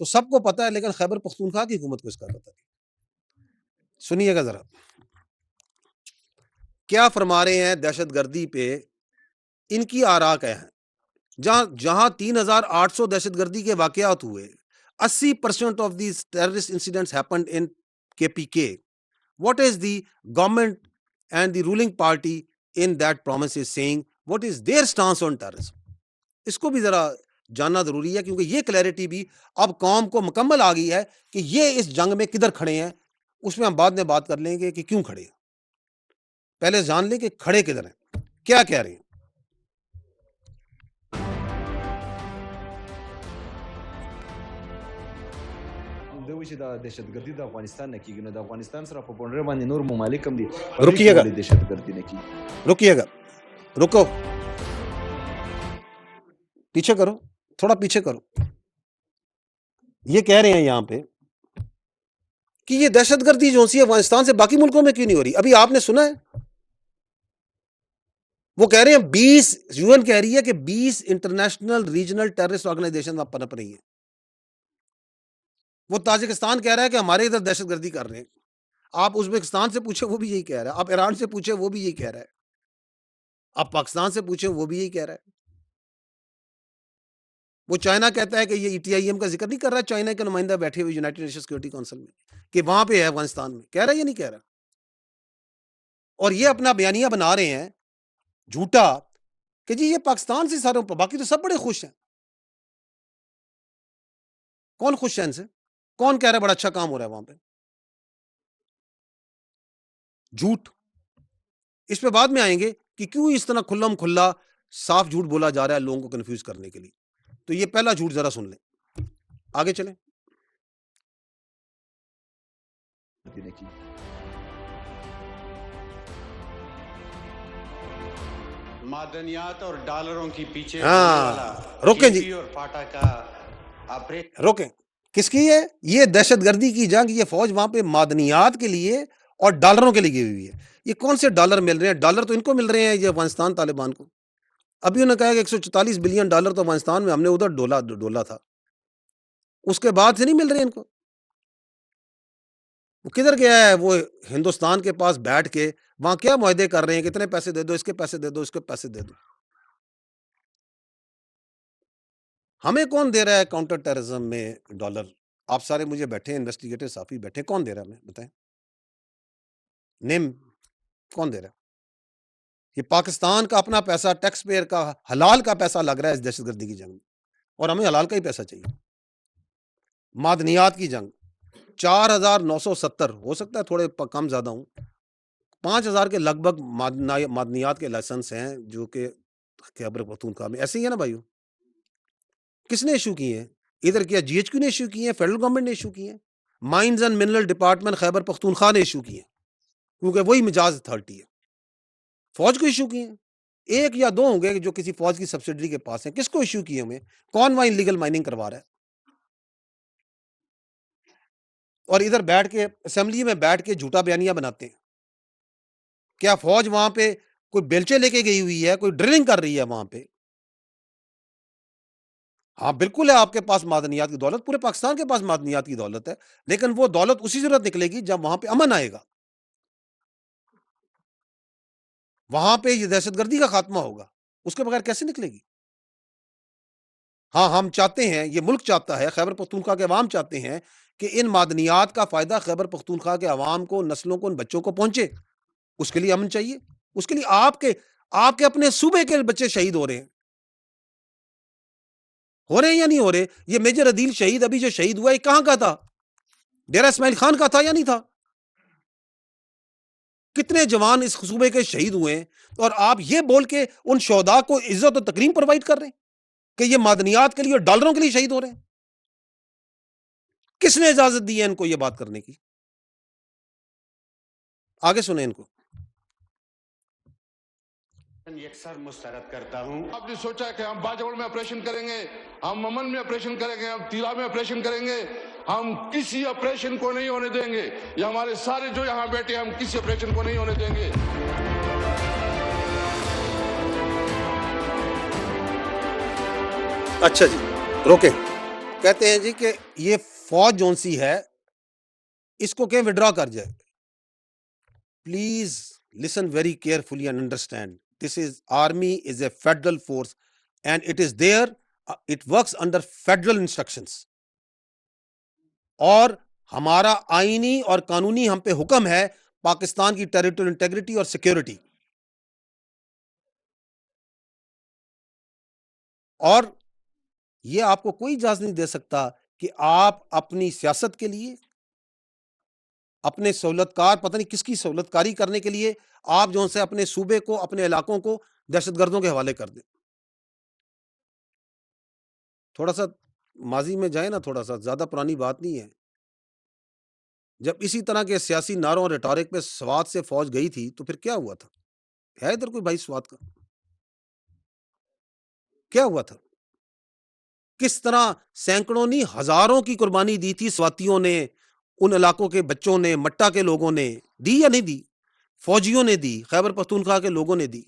تو سب کو پتا ہے، لیکن خیبر پختونخوا کی حکومت کو اس کا پتہ نہیں. سنیے گا ذرا کیا فرما رہے ہیں دہشت گردی پہ. ان کی آراء کیا ہیں؟ جہاں 3800 دہشت گردی کے واقعات ہوئے, 80% of these terrorist incidents happened in KPK. What is the government and the ruling party in that province is saying? What is their stance on terrorism? اس کو بھی ذرا جاننا ضروری ہے, کیونکہ یہ کلیئرٹی بھی اب قوم کو مکمل آ گئی ہے کہ یہ اس جنگ میں کدھر کھڑے ہیں. اس میں ہم بعد میں بات کر لیں گے کہ کیوں کھڑے ہیں. پہلے جان لیں کہ کھڑے کدھر ہیں, کیا کہہ رہے ہیں. دوی چې د دهشتګردي د افغانستان نه کیږي نو د افغانستان سره په بونډر باندې نور ممالک هم دي, رکیے گا دهشتګردي نه کیږي. رکیے گا, رکو, پیچھے کرو, تھوڑا پیچھے کرو. یہ کہہ رہے ہیں یہاں پہ کہ یہ دہشت گردی جو سی افغانستان سے باقی ملکوں میں کیوں نہیں ہو رہی. ابھی آپ نے سنا ہے وہ کہہ رہے ہیں 20 UN کہہ رہی ہے کہ 20 انٹرنیشنل ریجنل ٹیررسٹ آرگنائزیشن پنپ رہی ہیں. وہ تاجکستان کہہ رہا ہے کہ ہمارے ادھر دہشت گردی کر رہے ہیں. آپ ازبکستان سے پوچھیں وہ بھی یہی کہہ رہا ہے, آپ ایران سے پوچھیں وہ بھی یہی کہہ رہا ہے, آپ پاکستان سے پوچھیں وہ بھی یہی کہہ رہا ہے. وہ چائنا کہتا ہے کہ یہ ETIM کا ذکر نہیں کر رہا, چائنا کے نمائندہ بیٹھے ہوئے یونائٹڈ نیشن سیکورٹی کونسل میں کہ وہاں پہ ہے افغانستان میں, کہہ رہا ہے یا نہیں کہہ رہا. اور یہ اپنا بیانیہ بنا رہے ہیں جھوٹا کہ جی یہ پاکستان سے سارے, باقی تو سب بڑے خوش ہیں. کون خوش ہے ان سے؟ کون کہہ رہا ہے بڑا اچھا کام ہو رہا ہے وہاں پہ؟ جھوٹ. اس پہ بعد میں آئیں گے کہ کیوں اس طرح کھلم کھلا صاف جھوٹ بولا جا رہا ہے لوگوں کو کنفیوز کرنے کے لیے. تو یہ پہلا جھوٹ ذرا سن لیں, آگے چلیں. معدنیات اور ڈالروں کی پیچھے روکیں جی, روکیں. کس کی ہے یہ دہشت گردی کی جنگ؟ یہ فوج وہاں پہ معدنیات کے لیے اور ڈالروں کے لیے گئی ہوئی ہے. یہ کون سے ڈالر مل رہے ہیں؟ ڈالر تو ان کو مل رہے ہیں یہ افغانستان طالبان کو. ابھی انہوں نے کہا کہ 144 بلین ڈالر تو افغانستان میں ہم نے ادھر ڈولا تھا, اس کے بعد سے نہیں مل رہے ان کو. وہ کدھر گیا ہے؟ وہ ہندوستان کے پاس بیٹھ کے وہاں کیا معاہدے کر رہے ہیں, کتنے پیسے دے دو, اس کے پیسے دے دو, اس کے پیسے دے دو. ہمیں کون دے رہا ہے کاؤنٹر ٹیررزم میں ڈالر؟ آپ سارے مجھے بیٹھے انویسٹیگیٹر صافی بیٹھے, کون دے رہا ہے ہمیں بتائیں, نیم کون دے رہا ہے؟ یہ پاکستان کا اپنا پیسہ, ٹیکس پیئر کا حلال کا پیسہ لگ رہا ہے اس دہشت گردی کی جنگ میں, اور ہمیں حلال کا ہی پیسہ چاہیے. معدنیات کی جنگ 4970, ہو سکتا ہے تھوڑے کم زیادہ ہوں, 5000 کے لگ بھگ معدنیات کے لائسنس ہیں جو کہ خیبر پختونخوا میں. ایسے ہی ہے نا بھائیو؟ کس نے ایشو کی ہیں؟ ادھر کیا GHQ نے ایشو کی ہیں, فیڈرل گورنمنٹ نے ایشو کی ہیں, mines and mineral department Khyber Pakhtunkhwa نے ایشو کی ہیں, کیونکہ وہی مجاز اتھارٹی ہے. فوج کو ایشو کی ہیں, ایک یا دو ہوں گے جو کسی فوج کی سبسڈری کے پاس ہیں. کس کو ایشو کی ہمیں؟ کون وہاں انلیگل مائننگ کروا رہا ہے؟ اور ادھر بیٹھ کے اسمبلی میں بیٹھ کے جھوٹا بیانیہ بناتے ہیں. کیا فوج وہاں پہ کوئی بیلچے لے کے گئی ہوئی ہے, کوئی ڈرلنگ کر رہی ہے وہاں پہ؟ ہاں بالکل ہے, آپ کے پاس معدنیات کی دولت, پورے پاکستان کے پاس معدنیات کی دولت ہے, لیکن وہ دولت اسی صورت نکلے گی جب وہاں پہ امن آئے گا, وہاں پہ یہ دہشت گردی کا خاتمہ ہوگا. اس کے بغیر کیسے نکلے گی؟ ہاں ہم چاہتے ہیں, یہ ملک چاہتا ہے, خیبر پختونخوا کے عوام چاہتے ہیں کہ ان معدنیات کا فائدہ خیبر پختونخوا کے عوام کو, نسلوں کو, ان بچوں کو پہنچے. اس کے لیے امن چاہیے. اس کے لیے آپ کے اپنے صوبے کے بچے شہید ہو رہے ہیں یا نہیں ہو رہے؟ یہ میجر عدیل شہید ابھی جو شہید ہوا ہے کہاں کا تھا؟ ڈیرہ اسماعیل خان کا تھا یا نہیں تھا؟ کتنے جوان اس صوبے کے شہید ہوئے ہیں, اور آپ یہ بول کے ان شہداء کو عزت و تکریم پرووائڈ کر رہے ہیں کہ یہ معدنیات کے لیے اور ڈالروں کے لیے شہید ہو رہے ہیں. کس نے اجازت دی ہے ان کو یہ بات کرنے کی؟ آگے سنیں ان کو. یکسر مسترد کرتا ہوں. آپ نے سوچا کہ ہم باجوڑ میں آپریشن کریں گے, ہم ممن میں آپریشن کریں گے, ہم تیرا میں آپریشن کریں گے, ہم کسی آپریشن کو نہیں ہونے دیں گے. یہ ہمارے سارے جو یہاں بیٹھے ہم کسی آپریشن کو نہیں ہونے دیں گے. اچھا جی روکیں, کہتے ہیں جی کہ یہ فوج جون سی ہے اس کو کہ وڈرا کر جائے. Please listen very carefully and understand, this is army is a federal force and it is there, it works under federal instructions. اور ہمارا آئینی اور قانونی ہم پہ حکم ہے پاکستان کی ٹیریٹوریل انٹیگریٹی اور سیکیورٹی. اور یہ آپ کو کوئی اجازت نہیں دے سکتا کہ آپ اپنی سیاست کے لیے اپنے سہولت کار پتہ نہیں کس کی سہولت کاری کرنے کے لیے آپ جو سے اپنے صوبے کو اپنے علاقوں کو دہشت گردوں کے حوالے کر دیں. تھوڑا سا ماضی میں جائیں نا, تھوڑا سا زیادہ پرانی بات نہیں ہے. جب اسی طرح کے سیاسی نعروں اور ریٹورک پہ سوات سے فوج گئی تھی تو پھر کیا ہوا تھا؟ ہے ادھر کوئی بھائی سوات کا؟ کیا ہوا تھا؟ کس طرح سینکڑوں نہیں ہزاروں کی قربانی دی تھی سواتیوں نے, ان علاقوں کے بچوں نے, مٹا کے لوگوں نے دی یا نہیں دی؟ فوجیوں نے دی, خیبر پختونخوا کے لوگوں نے دی.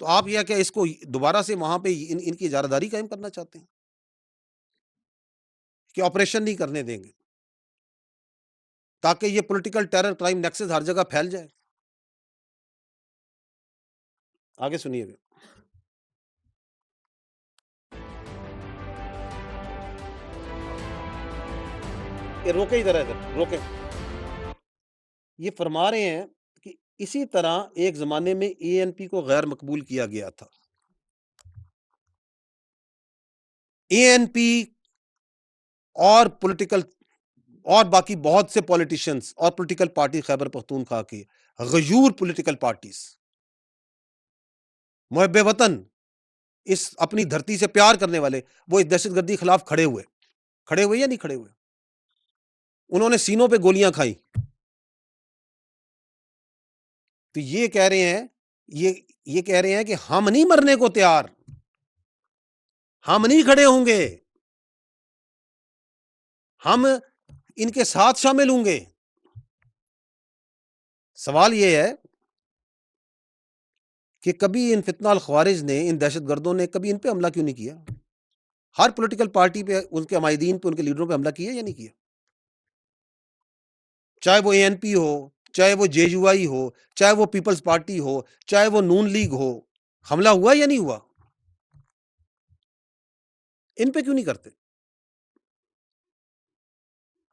تو آپ یہ کیا اس کو دوبارہ سے وہاں پہ ان کی اجارہ داری قائم کرنا چاہتے ہیں کہ آپریشن نہیں کرنے دیں گے تاکہ یہ پولیٹیکل ٹیرر کرائم نیکسس ہر جگہ پھیل جائے؟ آگے سنیے گا. روکے ادھر ادھر روکے. یہ فرما رہے ہیں کہ اسی طرح ایک زمانے میں اے این پی کو غیر مقبول کیا گیا تھا. اے این پی اور پولیٹیکل اور باقی بہت سے پولیٹیشنز اور پولیٹیکل پارٹی خیبر پختونخوا کے غیور پولیٹیکل پارٹیز محب وطن اس اپنی دھرتی سے پیار کرنے والے وہ اس دہشت گردی کے خلاف کھڑے ہوئے یا نہیں کھڑے ہوئے؟ انہوں نے سینوں پہ گولیاں کھائیں. تو یہ کہہ رہے ہیں یہ کہہ رہے ہیں کہ ہم نہیں مرنے کو تیار, ہم نہیں کھڑے ہوں گے, ہم ان کے ساتھ شامل ہوں گے. سوال یہ ہے کہ کبھی ان فتنہ الخوارج نے, ان دہشت گردوں نے کبھی ان پہ حملہ کیوں نہیں کیا؟ ہر پولیٹیکل پارٹی پہ, ان کے عمائدین پہ, ان کے لیڈروں پہ حملہ کیا یا نہیں کیا؟ چاہے وہ اے این پی ہو, چاہے وہ جے یو آئی ہو, چاہے وہ پیپلز پارٹی ہو, چاہے وہ نون لیگ ہو, حملہ ہوا یا نہیں ہوا؟ ان پہ کیوں نہیں کرتے؟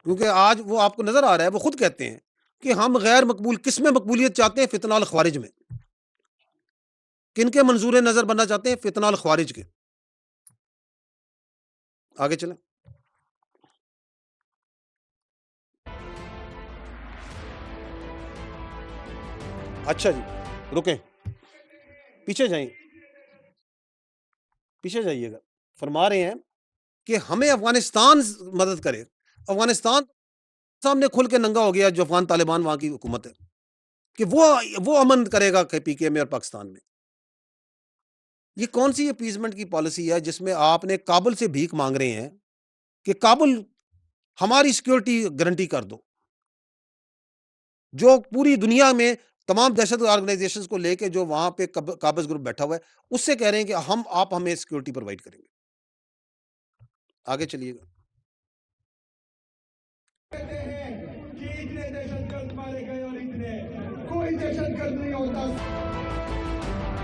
کیونکہ آج وہ آپ کو نظر آ رہا ہے, وہ خود کہتے ہیں کہ ہم غیر مقبول, کس میں مقبولیت چاہتے ہیں؟ فتنہ الخوارج میں. کن کے منظور نظر بننا چاہتے ہیں؟ فتنہ الخوارج کے. آگے چلیں. اچھا جی رکیں, پیچھے جائیے گا. فرما رہے ہیں کہ ہمیں افغانستان مدد کرے. افغانستان سامنے کھل کے ننگا ہو گیا جو افغان طالبان وہاں کی حکومت ہے کہ وہ امن کرے گا پی کے میں اور پاکستان میں. یہ کون سی اپیزمنٹ کی پالیسی ہے جس میں آپ نے کابل سے بھیک مانگ رہے ہیں کہ کابل ہماری سیکیورٹی گارنٹی کر دو, جو پوری دنیا میں تمام دہشت آرگنائزیشنز کو لے کے جو وہاں پہ قابض گروپ بیٹھا ہوا ہے اس سے کہہ رہے ہیں کہ آپ ہمیں سیکیورٹی پرووائڈ کریں گے. آگے چلیے گا.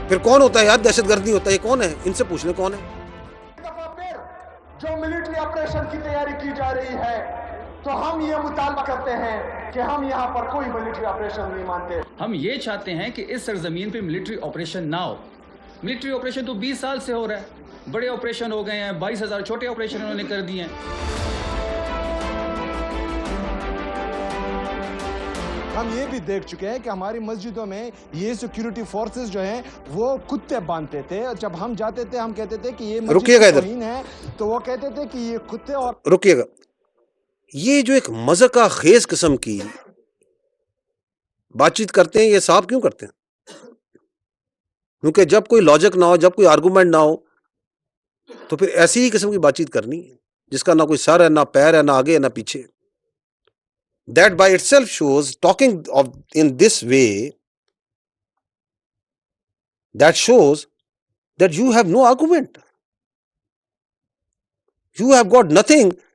پھر کون ہوتا ہے یار دہشت گرد نہیں ہوتا؟ یہ کون ہے؟ ان سے پوچھ لیں کون ہے. جو ملٹری آپریشن کی تیاری کی جا رہی ہے تو ہم یہ مطالبہ کرتے ہیں کہ ہم یہاں پر کوئی ملٹری آپریشن نہیں مانتے. ہم یہ چاہتے ہیں کہ اس سرزمین پہ ملٹری آپریشن نہ ہو. ملٹری آپریشن تو 20 سال سے ہو رہا ہے, بڑے آپریشن ہو گئے ہیں, 22,000 چھوٹے آپریشن انہوں نے کر دیے ہیں. ہم یہ بھی دیکھ چکے ہیں کہ ہماری مسجدوں میں یہ سیکیورٹی فورسز جو ہیں وہ کتے باندھتے تھے. جب ہم جاتے تھے ہم کہتے تھے کہ یہ مسجد توہین ہے, تو وہ کہتے تھے کہ یہ کتے. اور رکیے گا, یہ جو ایک مذاق خیز قسم کی بات چیت کرتے ہیں یہ صاحب کیوں کرتے ہیں؟ کیونکہ جب کوئی لاجک نہ ہو, جب کوئی آرگومنٹ نہ ہو تو پھر ایسی ہی قسم کی بات چیت کرنی ہے جس کا نہ کوئی سر ہے, نہ پیر ہے, نہ آگے ہے, نہ پیچھے. That by itself shows, talking in this way, that shows that you have no argument. You have got nothing